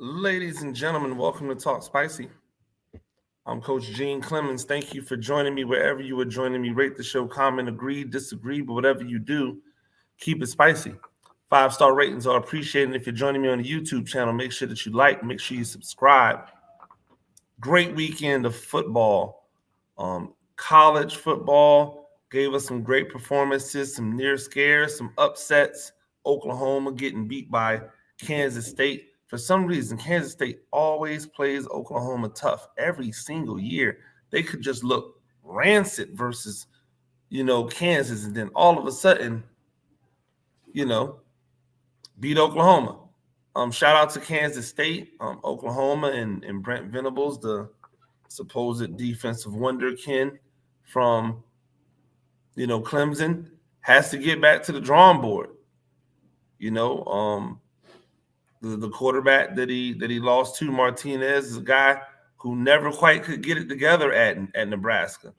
Ladies and gentlemen, welcome to Talk Spicy. I'm Coach Gene Clemens. Thank you for joining me wherever you are joining me. Rate the show, comment, agree, disagree, but whatever you do, keep it spicy. 5-star ratings are appreciated. If you're joining me on the YouTube channel, make sure that you like, make sure you subscribe. Great weekend of football. College football gave us some great performances, some near scares, some upsets. Oklahoma getting beat by Kansas State. For some reason, Kansas State always plays Oklahoma tough every single year. They could just look rancid versus, Kansas, and then all of a sudden, you know, beat Oklahoma. Shout out to Kansas State, Oklahoma, and Brent Venables, the supposed defensive wonderkin from Clemson, has to get back to the drawing board. The quarterback that he lost to, Martinez, is a guy who never quite could get it together at Nebraska,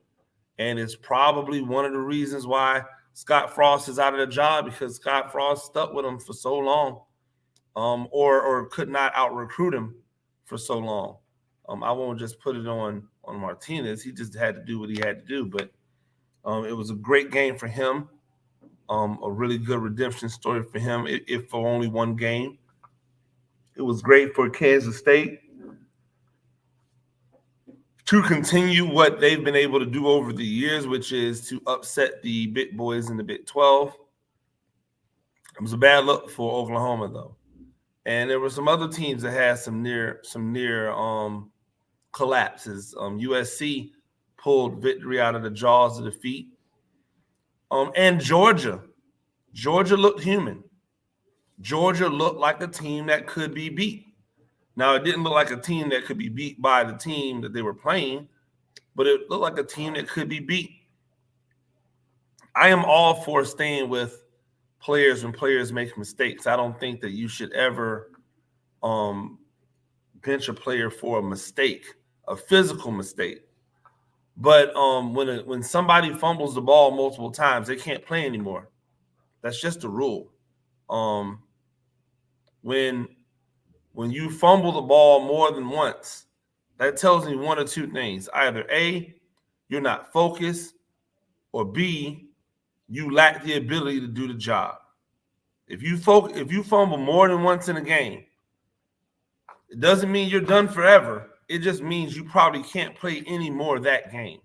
and it's probably one of the reasons why Scott Frost is out of the job, because Scott Frost stuck with him for so long, or could not out recruit him for so long. I won't just put it on Martinez. He just had to do what he had to do, but it was a great game for him. A really good redemption story for him, if for only one game. It was great for Kansas State to continue what they've been able to do over the years, which is to upset the big boys in the Big 12. It was a bad look for Oklahoma, though. And there were some other teams that had some near collapses. USC pulled victory out of the jaws of defeat. And Georgia looked human. Georgia looked like a team that could be beat. Now, it didn't look like a team that could be beat by the team that they were playing, but it looked like a team that could be beat. I am all for staying with players when players make mistakes. I don't think that you should ever bench a player for a mistake, a physical mistake. But when somebody fumbles the ball multiple times, they can't play anymore. That's just a rule. When you fumble the ball more than once, that tells me one or two things. Either A, you're not focused, or B, you lack the ability to do the job. If you fumble more than once in a game, it doesn't mean you're done forever. It just means you probably can't play any more of that game.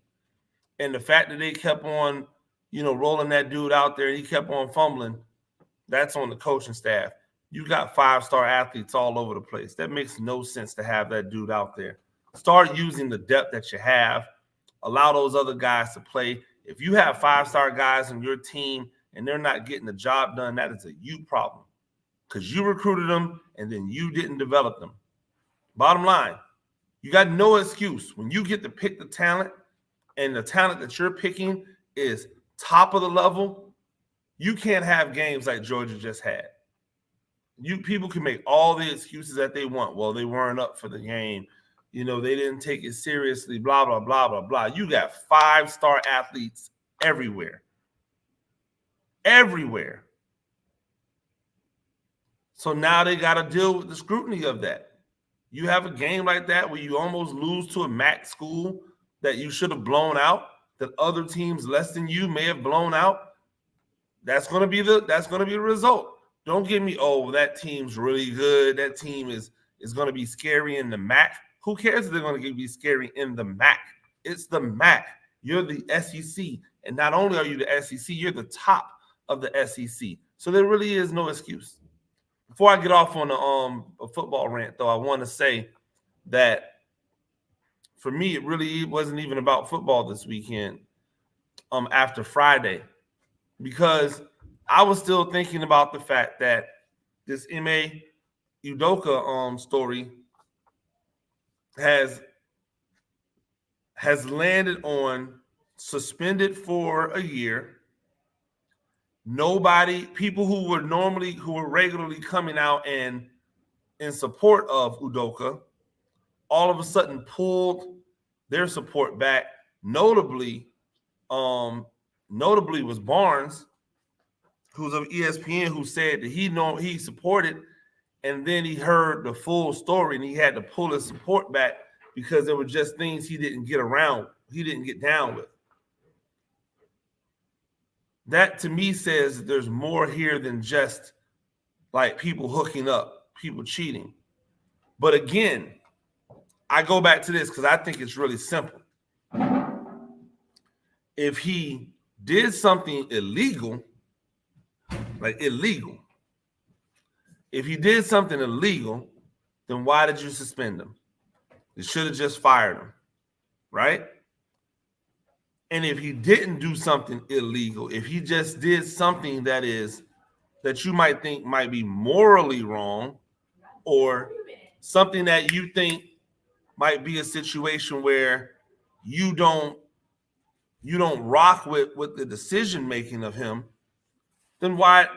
And the fact that they kept on, rolling that dude out there and he kept on fumbling, that's on the coaching staff. You got 5-star athletes all over the place. That makes no sense to have that dude out there. Start using the depth that you have. Allow those other guys to play. If you have 5-star guys on your team and they're not getting the job done, that is a you problem, because you recruited them and then you didn't develop them. Bottom line, you got no excuse. When you get to pick the talent and the talent that you're picking is top of the level, you can't have games like Georgia just had. People can make all the excuses that they want. Well, they weren't up for the game. They didn't take it seriously, blah, blah, blah, blah, blah. You got 5-star athletes everywhere. Everywhere. So now they got to deal with the scrutiny of that. You have a game like that where you almost lose to a MAC school that you should have blown out, that other teams less than you may have blown out. That's going to be the result. Don't give me, that team's really good. That team is going to be scary in the MAC. Who cares if they're going to be scary in the MAC? It's the MAC. You're the SEC. And not only are you the SEC, you're the top of the SEC. So there really is no excuse. Before I get off on a football rant, though, I want to say that for me, it really wasn't even about football this weekend after Friday, because I was still thinking about the fact that this Udoka story has landed on suspended for a year. People who were regularly coming out and in support of Udoka, all of a sudden pulled their support back. Notably was Barnes, who's of ESPN, who said that he supported and then he heard the full story and he had to pull his support back because there were just things he didn't get down with. That to me says that there's more here than just like people hooking up, people cheating. But again, I go back to this because I think it's really simple. If he did something illegal, if he did something illegal, then why did you suspend him? You should have just fired him, right? And if he didn't do something illegal, if he just did something that you might think might be morally wrong, or something that you think might be a situation where you don't rock with the decision making of him, then why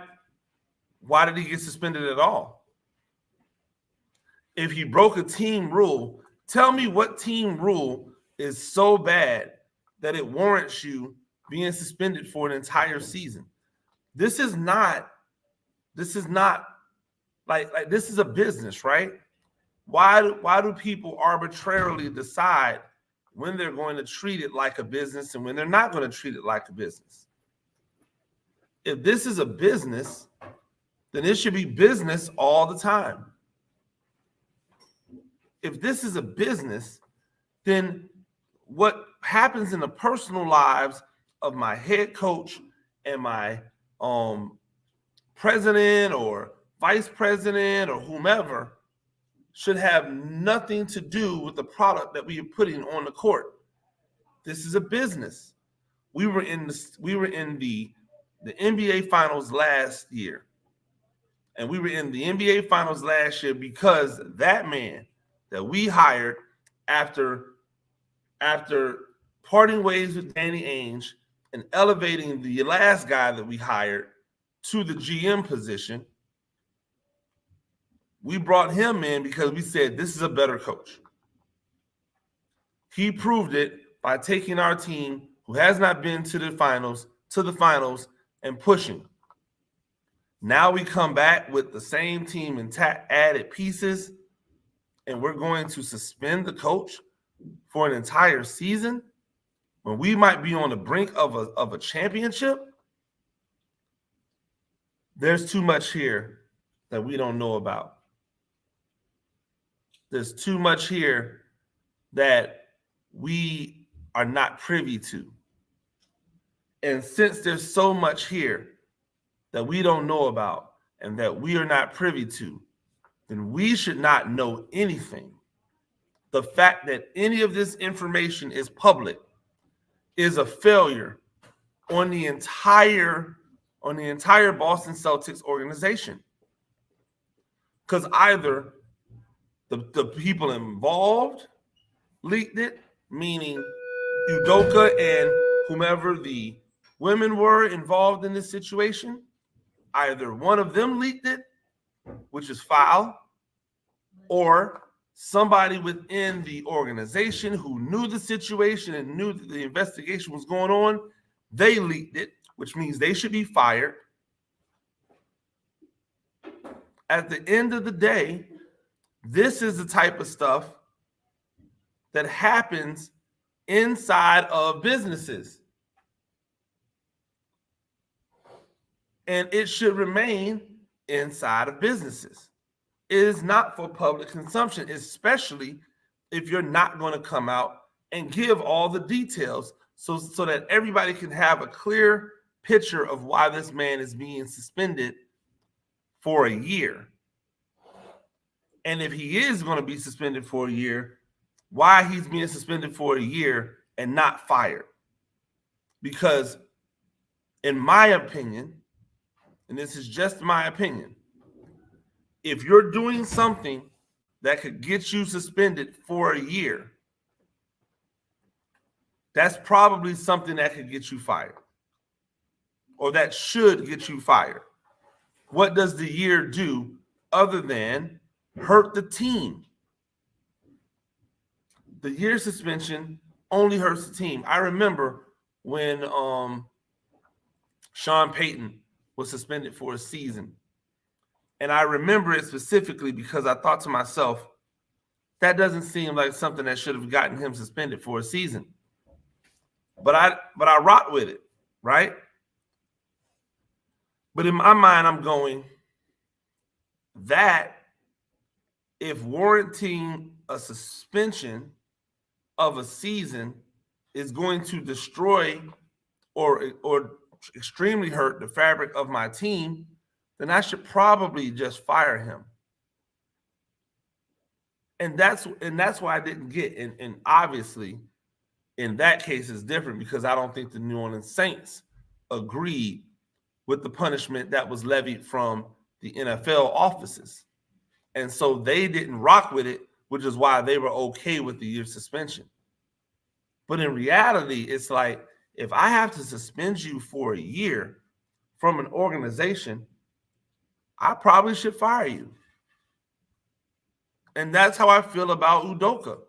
did he get suspended at all? If he broke a team rule, tell me what team rule is so bad that it warrants you being suspended for an entire season. This is not like this is a business, right? Why do people arbitrarily decide when they're going to treat it like a business and when they're not going to treat it like a business? If this is a business, then it should be business all the time. If this is a business, then what happens in the personal lives of my head coach and my president or vice president or whomever should have nothing to do with the product that we are putting on the court. This is a business. We were in the NBA finals last year. And we were in the NBA finals last year because that man that we hired after parting ways with Danny Ainge and elevating the last guy that we hired to the GM position, we brought him in because we said this is a better coach. He proved it by taking our team, who has not been to the finals, and pushing. Now we come back with the same team and added pieces, and we're going to suspend the coach for an entire season when we might be on the brink of a championship. There's too much here that we don't know about. There's too much here that we are not privy to. And since there's so much here that we don't know about and that we are not privy to, then we should not know anything. The fact that any of this information is public is a failure on the entire Boston Celtics organization. Because either the people involved leaked it, meaning Udoka and whomever the women were involved in this situation, either one of them leaked it, which is foul, or somebody within the organization who knew the situation and knew that the investigation was going on, they leaked it, which means they should be fired. At the end of the day, this is the type of stuff that happens inside of businesses. And it should remain inside of businesses. It is not for public consumption, especially if you're not going to come out and give all the details so that everybody can have a clear picture of why this man is being suspended for a year. And if he is going to be suspended for a year, why he's being suspended for a year and not fired. Because in my opinion, and this is just my opinion, if you're doing something that could get you suspended for a year, that's probably something that could get you fired, or that should get you fired. What does the year do other than hurt the team? The year suspension only hurts the team. I remember when Sean Payton was suspended for a season, And I remember it specifically because I thought to myself, that doesn't seem like something that should have gotten him suspended for a season. But I rocked with it, right? But in my mind, I'm going, that if warranting a suspension of a season is going to destroy or extremely hurt the fabric of my team, then I should probably just fire him. And that's why I didn't get. And obviously, in that case, it's different because I don't think the New Orleans Saints agreed with the punishment that was levied from the NFL offices. And so they didn't rock with it, which is why they were okay with the year suspension. But in reality, it's like, if I have to suspend you for a year from an organization, I probably should fire you. And that's how I feel about Udoka.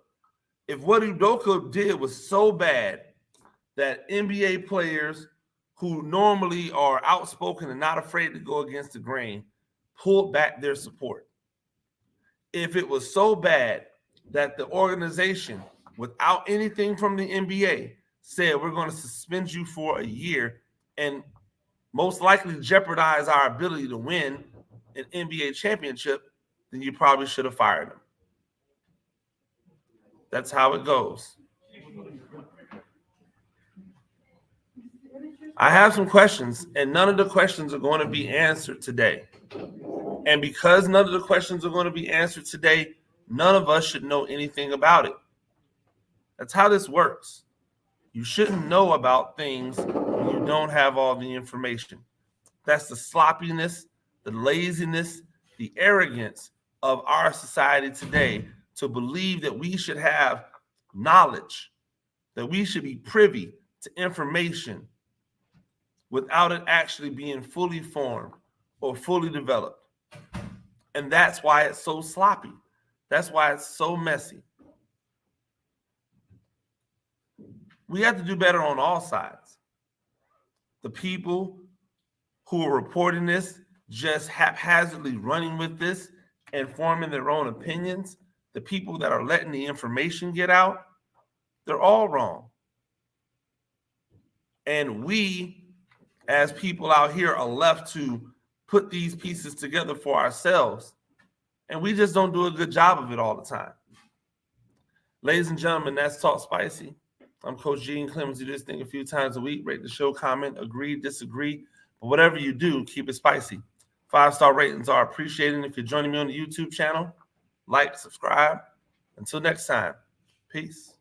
If what Udoka did was so bad that NBA players who normally are outspoken and not afraid to go against the grain pulled back their support. If it was so bad that the organization, without anything from the NBA, said we're going to suspend you for a year and most likely jeopardize our ability to win an NBA championship, then you probably should have fired him. That's how it goes. I have some questions, and none of the questions are going to be answered today. And because none of the questions are going to be answered today, none of us should know anything about it. That's how this works. You shouldn't know about things when you don't have all the information. That's the sloppiness, the laziness, the arrogance of our society today, to believe that we should have knowledge, that we should be privy to information without it actually being fully formed or fully developed. And that's why it's so sloppy. That's why it's so messy. We have to do better on all sides. The people who are reporting this, just haphazardly running with this and forming their own opinions, the people that are letting the information get out, they're all wrong. And we, as people out here, are left to put these pieces together for ourselves. And we just don't do a good job of it all the time. Ladies and gentlemen, that's Talk Spicy. I'm Coach Gene Clemens. Do this thing a few times a week. Rate the show, comment, agree, disagree. But whatever you do, keep it spicy. 5-star ratings are appreciated. If you're joining me on the YouTube channel, like, subscribe. Until next time, peace.